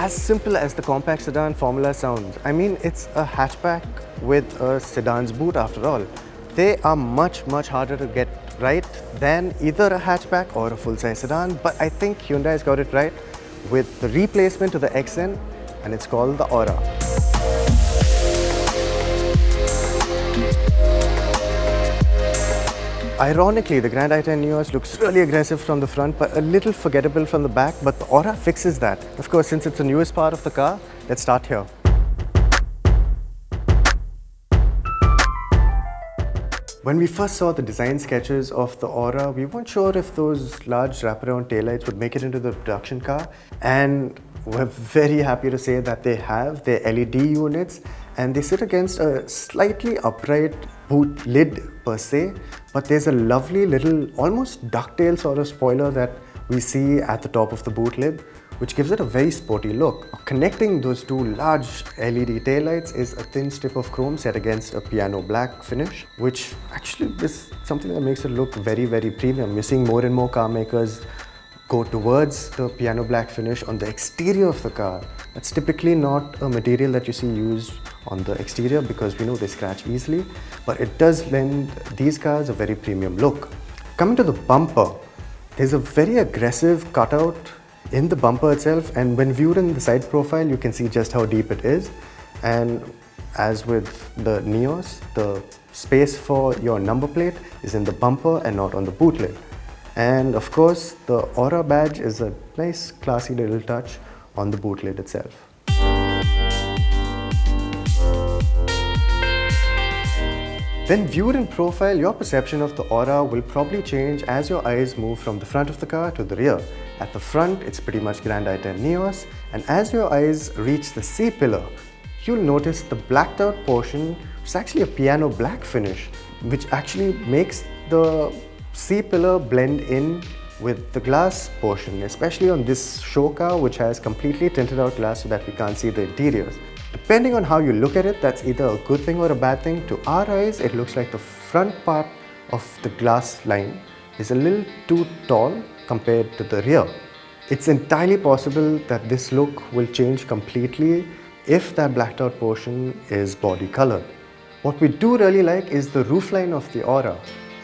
as simple as the compact sedan formula sounds. I mean, it's a hatchback with a sedan's boot after all. They are much harder to get right than either a hatchback or a full-size sedan, but I think Hyundai's got it right with the replacement to the Xcent, and it's called the Aura. Ironically, the Grand i10 NIOS looks really aggressive from the front but a little forgettable from the back, but the Aura fixes that. Of course, since it's the newest part of the car, let's start here. When we first saw the design sketches of the Aura, we weren't sure if those large wraparound taillights would make it into the production car, and we're very happy to say that they have. They're LED units and they sit against a slightly upright boot lid per se, but there's a lovely little almost ducktail sort of spoiler that we see at the top of the boot lid, which gives it a very sporty look. Connecting those two large LED taillights is a thin strip of chrome set against a piano black finish, which actually is something that makes it look very premium. You're seeing more and more car makers go towards the piano black finish on the exterior of the car. That's typically not a material that you see used on the exterior because we know they scratch easily, but it does lend these cars a very premium look. Coming to the bumper, there's a very aggressive cutout in the bumper itself, and when viewed in the side profile you can see just how deep it is. And as with the NIOS, the space for your number plate is in the bumper and not on the boot lid. And of course, the Aura badge is a nice classy little touch on the boot lid itself. When viewed in profile, your perception of the Aura will probably change as your eyes move from the front of the car to the rear. At the front, it's pretty much Grand i10 NIOS, and as your eyes reach the C-pillar, you'll notice the blacked out portion, which is actually a piano black finish, which actually makes the C-pillar blend in with the glass portion, especially on this show car, which has completely tinted out glass so that we can't see the interiors. Depending on how you look at it, that's either a good thing or a bad thing. To our eyes, it looks like the front part of the glass line is a little too tall compared to the rear. It's entirely possible that this look will change completely if that blacked out portion is body colored. What we do really like is the roofline of the Aura.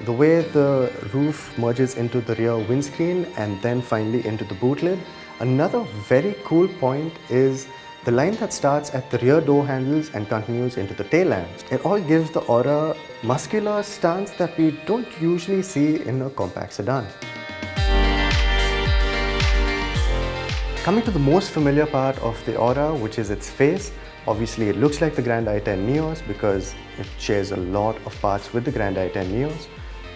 The way the roof merges into the rear windscreen and then finally into the boot lid. Another very cool point is the line that starts at the rear door handles and continues into the tail lamps. It all gives the Aura muscular stance that we don't usually see in a compact sedan. Coming to the most familiar part of the Aura, which is its face. Obviously, it looks like the Grand i10 NIOS because it shares a lot of parts with the Grand i10 NIOS.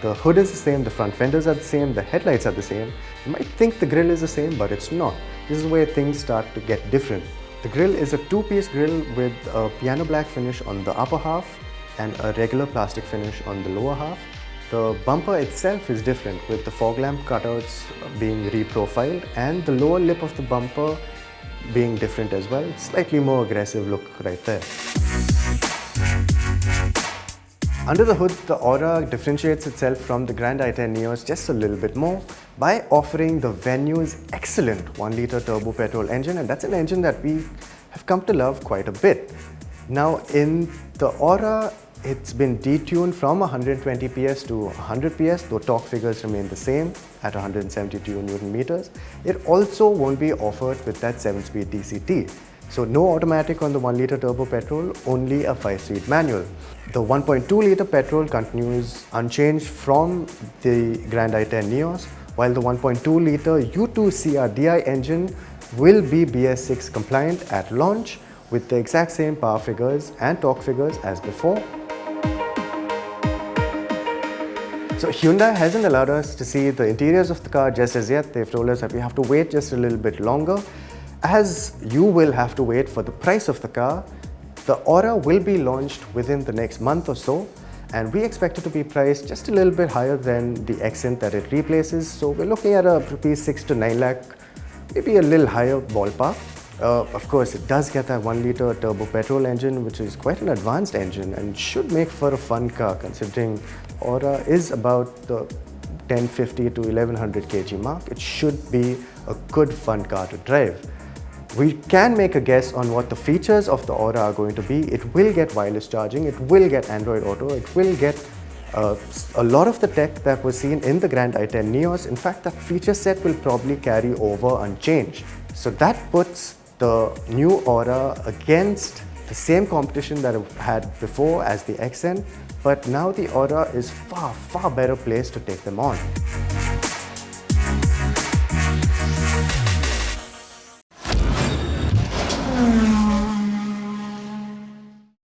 The hood is the same, the front fenders are the same, the headlights are the same. You might think the grille is the same, but it's not. This is where things start to get different. The grille is a two-piece grille with a piano black finish on the upper half and a regular plastic finish on the lower half. The bumper itself is different, with the fog lamp cutouts being reprofiled and the lower lip of the bumper being different as well. Slightly more aggressive look right there. Under the hood, the Aura differentiates itself from the Grand i10 NIOS just a little bit more by offering the Venue's excellent 1-litre turbo petrol engine, and that's an engine that we have come to love quite a bit. Now in the Aura, it's been detuned from 120 PS to 100 PS, though torque figures remain the same at 172 Newton meters. It also won't be offered with that 7-speed DCT. So no automatic on the 1-litre turbo petrol, only a 5-speed manual. The 1.2-litre petrol continues unchanged from the Grand i10 NIOS, while the 1.2-litre U2 CRDI engine will be BS6 compliant at launch with the exact same power figures and torque figures as before. So Hyundai hasn't allowed us to see the interiors of the car just as yet. They've told us that we have to wait just a little bit longer. As you will have to wait for the price of the car, the Aura will be launched within the next month or so, and we expect it to be priced just a little bit higher than the Xcent that it replaces. So we're looking at a rupees 6 to 9 lakh, maybe a little higher ballpark. Of course, it does get that 1-litre turbo petrol engine, which is quite an advanced engine and should make for a fun car, considering Aura is about the 1050 to 1100 kg mark. It should be a good fun car to drive. We can make a guess on what the features of the Aura are going to be. It will get wireless charging, it will get Android Auto, it will get a lot of the tech that was seen in the Grand i10 NIOS. In fact, that feature set will probably carry over unchanged. So that puts the new Aura against the same competition that it had before as the Xcent, but now the Aura is far better placed to take them on.